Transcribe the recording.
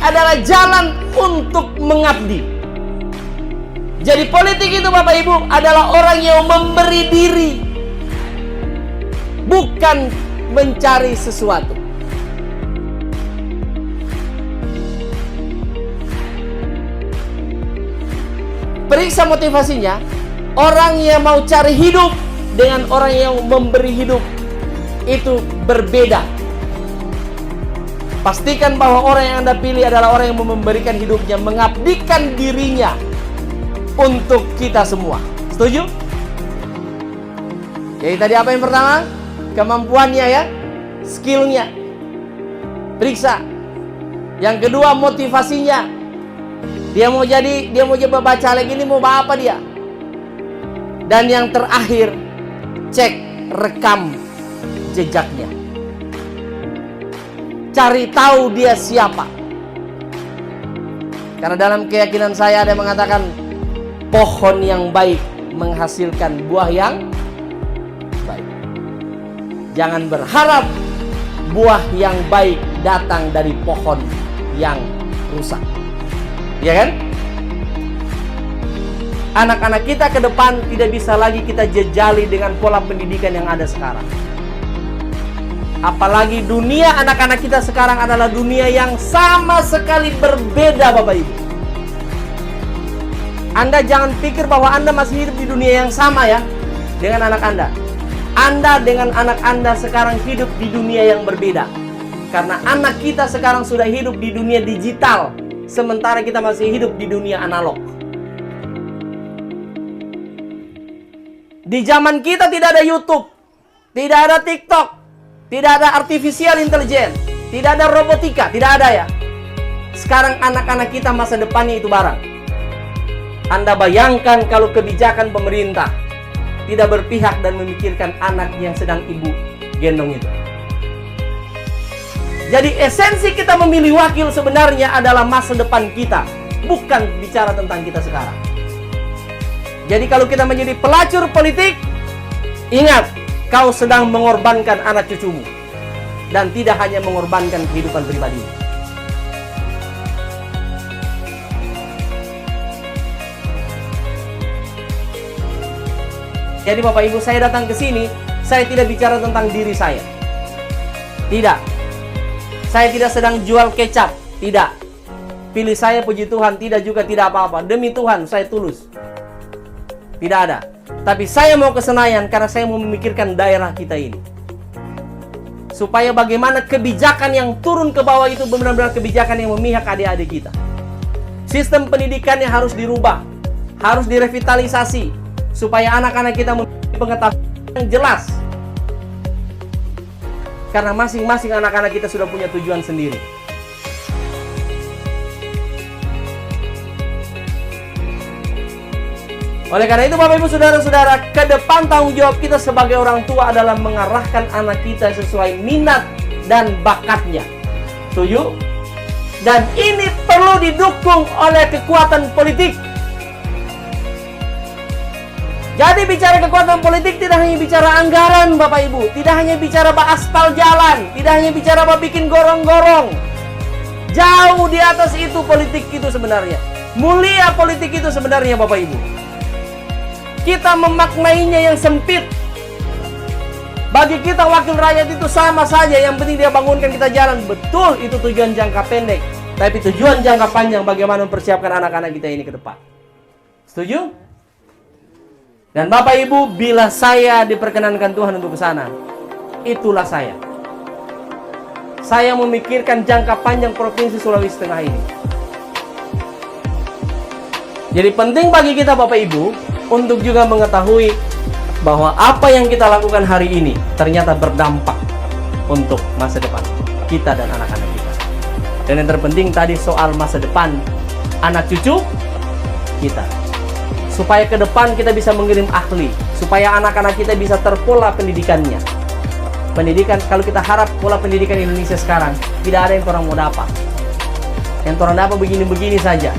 adalah jalan untuk mengabdi. Jadi politik itu Bapak Ibu adalah orang yang memberi diri, bukan mencari sesuatu. Periksa motivasinya. Orang yang mau cari hidup dengan orang yang memberi hidup itu berbeda. Pastikan bahwa orang yang Anda pilih adalah orang yang memberikan hidupnya, mengabdikan dirinya untuk kita semua. Setuju? Jadi tadi apa yang pertama? Kemampuannya ya, skillnya. Periksa. Yang kedua motivasinya. Dia mau coba baca lagi ini mau apa dia? Dan yang terakhir, cek rekam jejaknya. Cari tahu dia siapa. Karena dalam keyakinan saya ada yang mengatakan pohon yang baik menghasilkan buah yang baik. Jangan berharap buah yang baik datang dari pohon yang rusak. Ya kan? Anak-anak kita ke depan tidak bisa lagi kita jejali dengan pola pendidikan yang ada sekarang. Apalagi dunia anak-anak kita sekarang adalah dunia yang sama sekali berbeda Bapak Ibu. Anda jangan pikir bahwa Anda masih hidup di dunia yang sama ya dengan anak Anda. Anda dengan anak Anda sekarang hidup di dunia yang berbeda. Karena anak kita sekarang sudah hidup di dunia digital, sementara kita masih hidup di dunia analog. Di zaman kita tidak ada YouTube, tidak ada TikTok, tidak ada artificial intelligence, tidak ada robotika, tidak ada ya. Sekarang anak-anak kita masa depannya itu barang. Anda bayangkan kalau kebijakan pemerintah tidak berpihak dan memikirkan anak yang sedang ibu gendong itu. Jadi esensi kita memilih wakil sebenarnya adalah masa depan kita, bukan bicara tentang kita sekarang. Jadi kalau kita menjadi pelacur politik, ingat, kau sedang mengorbankan anak cucumu. Dan tidak hanya mengorbankan kehidupan pribadi. Jadi Bapak Ibu, saya datang ke sini, saya tidak bicara tentang diri saya. Tidak. Saya tidak sedang jual kecap. Tidak. Pilih saya puji Tuhan, tidak juga tidak apa-apa. Demi Tuhan, saya tulus. Tidak ada. Tapi saya mau ke Senayan karena saya mau memikirkan daerah kita ini. Supaya bagaimana kebijakan yang turun ke bawah itu benar-benar kebijakan yang memihak adik-adik kita. Sistem pendidikannya harus dirubah. Harus direvitalisasi. Supaya anak-anak kita memiliki pengetahuan yang jelas. Karena masing-masing anak-anak kita sudah punya tujuan sendiri. Oleh karena itu Bapak Ibu Saudara-saudara, ke depan tanggung jawab kita sebagai orang tua adalah mengarahkan anak kita sesuai minat dan bakatnya. Setuju? Dan ini perlu didukung oleh kekuatan politik. Jadi bicara kekuatan politik tidak hanya bicara anggaran Bapak Ibu, tidak hanya bicara aspal jalan, tidak hanya bicara bikin gorong-gorong. Jauh di atas itu politik itu sebenarnya. Mulia politik itu sebenarnya Bapak Ibu. Kita memaknainya yang sempit. Bagi kita wakil rakyat itu sama saja, yang penting dia bangunkan kita jalan. Betul, itu tujuan jangka pendek. Tapi tujuan jangka panjang bagaimana mempersiapkan anak-anak kita ini ke depan. Setuju? Dan Bapak Ibu, bila saya diperkenankan Tuhan untuk ke sana, itulah saya. Saya memikirkan jangka panjang Provinsi Sulawesi Tengah ini. Jadi penting bagi kita Bapak Ibu untuk juga mengetahui bahwa apa yang kita lakukan hari ini ternyata berdampak untuk masa depan kita dan anak-anak kita. Dan yang terpenting tadi soal masa depan anak cucu kita. Supaya ke depan kita bisa mengirim ahli, supaya anak-anak kita bisa terpola pendidikannya. Pendidikan, kalau kita harap pola pendidikan Indonesia sekarang, tidak ada yang orang mau dapat. Yang orang dapat begini-begini saja.